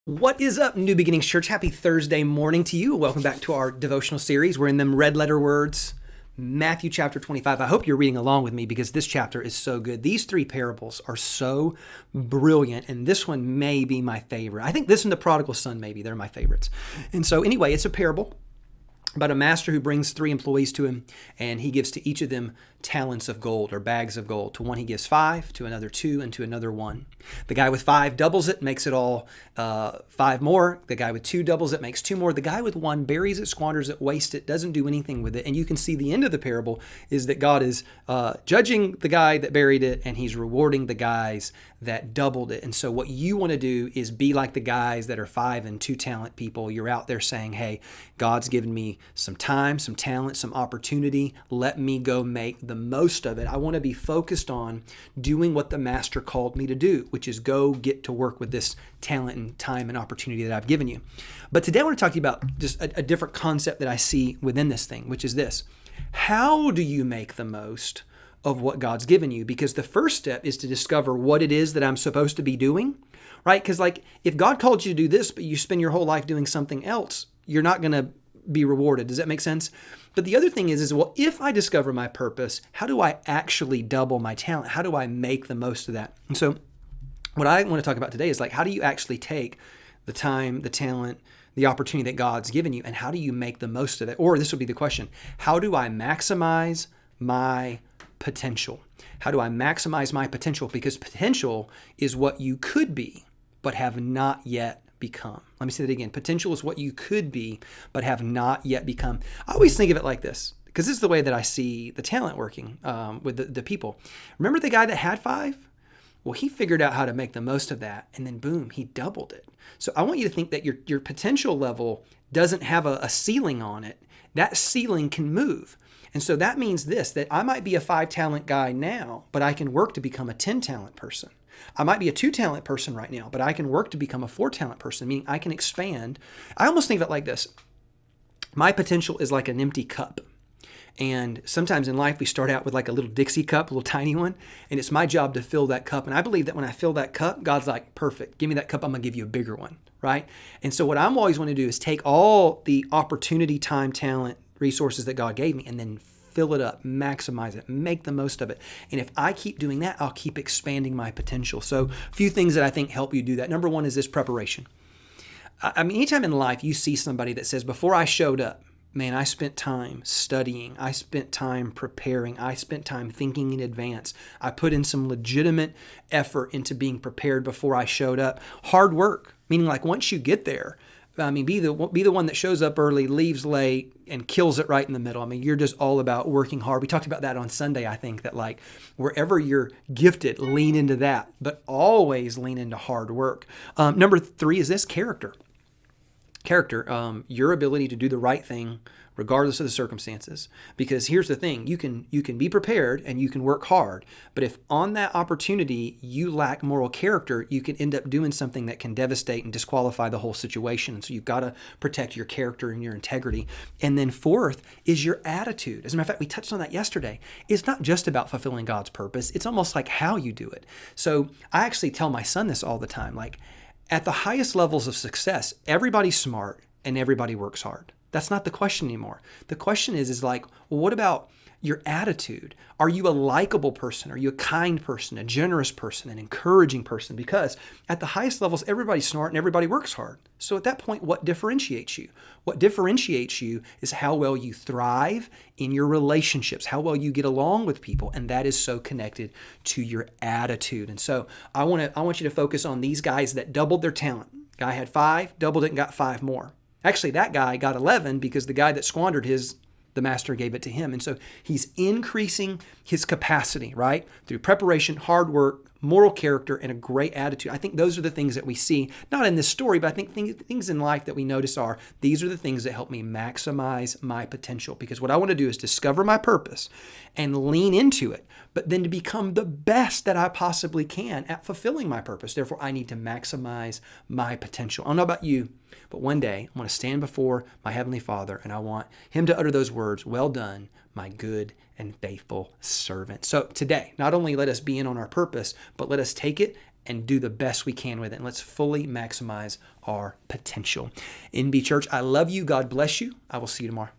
What is up, New Beginnings Church? Happy Thursday morning to you. Welcome back to our devotional series. We're in them red letter words, Matthew chapter 25. I hope you're reading along with me because this chapter is so good. These three parables are so brilliant, and this one may be my favorite. I think this and the prodigal son, maybe, they're my favorites. And so anyway, it's a parable about a master who brings three employees to him, and he gives to each of them talents of gold or bags of gold. To one he gives 5, to another 2, and to another 1. The guy with 5 doubles it, makes it all 5 more. The guy with 2 doubles it, makes 2 more. The guy with 1 buries it, squanders it, wastes it, doesn't do anything with it. And you can see the end of the parable is that God is judging the guy that buried it, and he's rewarding the guys that doubled it. And so what you want to do is be like the guys that are 5 and 2 talent people. You're out there saying, hey, God's given me some time, some talent, some opportunity. Let me go make the most of it. I want to be focused on doing what the master called me to do, which is go get to work with this talent and time and opportunity that I've given you. But today I want to talk to you about just a different concept that I see within this thing, which is this. How do you make the most of what God's given you? Because the first step is to discover what it is that I'm supposed to be doing, right? Because like if God called you to do this, but you spend your whole life doing something else, you're not going to be rewarded. Does that make sense? But the other thing is, well, if I discover my purpose, how do I actually double my talent? How do I make the most of that? And so what I want to talk about today is like, how do you actually take the time, the talent, the opportunity that God's given you, and how do you make the most of it? Or this would be the question, how do I maximize my potential? How do I maximize my potential? Because potential is what you could be, but have not yet become. Let me say that again. Potential is what you could be, but have not yet become. I always think of it like this, because this is the way that I see the talent working with the people. Remember the guy that had 5? Well, he figured out how to make the most of that, and then boom, he doubled it. So I want you to think that your potential level doesn't have a ceiling on it. That ceiling can move. And so that means this, that I might be a 5 talent guy now, but I can work to become a 10 talent person. I might be a 2 talent person right now, but I can work to become a 4 talent person, meaning I can expand. I almost think of it like this. My potential is like an empty cup. And sometimes in life, we start out with like a little Dixie cup, a little tiny one, and it's my job to fill that cup. And I believe that when I fill that cup, God's like, perfect, give me that cup, I'm going to give you a bigger one, right? And so what I'm always want to do is take all the opportunity, time, talent, resources that God gave me, and then fill it up, maximize it, make the most of it. And if I keep doing that, I'll keep expanding my potential. So a few things that I think help you do that. Number 1 is this preparation. I mean, anytime in life you see somebody that says, before I showed up, man, I spent time studying. I spent time preparing. I spent time thinking in advance. I put in some legitimate effort into being prepared before I showed up. Hard work, meaning like once you get there, I mean, be the one that shows up early, leaves late, and kills it right in the middle. I mean, you're just all about working hard. We talked about that on Sunday, I think, that like wherever you're gifted, lean into that, but always lean into hard work. Number 3 is this, character. Character, your ability to do the right thing regardless of the circumstances. Because here's the thing, you can be prepared and you can work hard, but if on that opportunity you lack moral character, you can end up doing something that can devastate and disqualify the whole situation. And so you've got to protect your character and your integrity. And then 4th is your attitude. As a matter of fact, we touched on that yesterday. It's not just about fulfilling God's purpose. It's almost like how you do it. So I actually tell my son this all the time, like at the highest levels of success, everybody's smart and everybody works hard. That's not the question anymore. The question is like, well, what about your attitude? Are you a likable person? Are you a kind person, a generous person, an encouraging person? Because at the highest levels, everybody's smart and everybody works hard. So at that point, what differentiates you? What differentiates you is how well you thrive in your relationships, how well you get along with people. And that is so connected to your attitude. And so I want you to focus on these guys that doubled their talent. Guy had 5, doubled it and got 5 more. Actually, that guy got 11 because the guy that squandered his, the master gave it to him. And so he's increasing his capacity, right? Through preparation, hard work, moral character, and a great attitude. I think those are the things that we see, not in this story, but I think things in life that we notice are, these are the things that help me maximize my potential. Because what I want to do is discover my purpose and lean into it, but then to become the best that I possibly can at fulfilling my purpose. Therefore, I need to maximize my potential. I don't know about you, but one day I want to stand before my Heavenly Father and I want Him to utter those words, well done, my good and faithful servant. So today, not only let us be in on our purpose, but let us take it and do the best we can with it. And let's fully maximize our potential. NB Church, I love you. God bless you. I will see you tomorrow.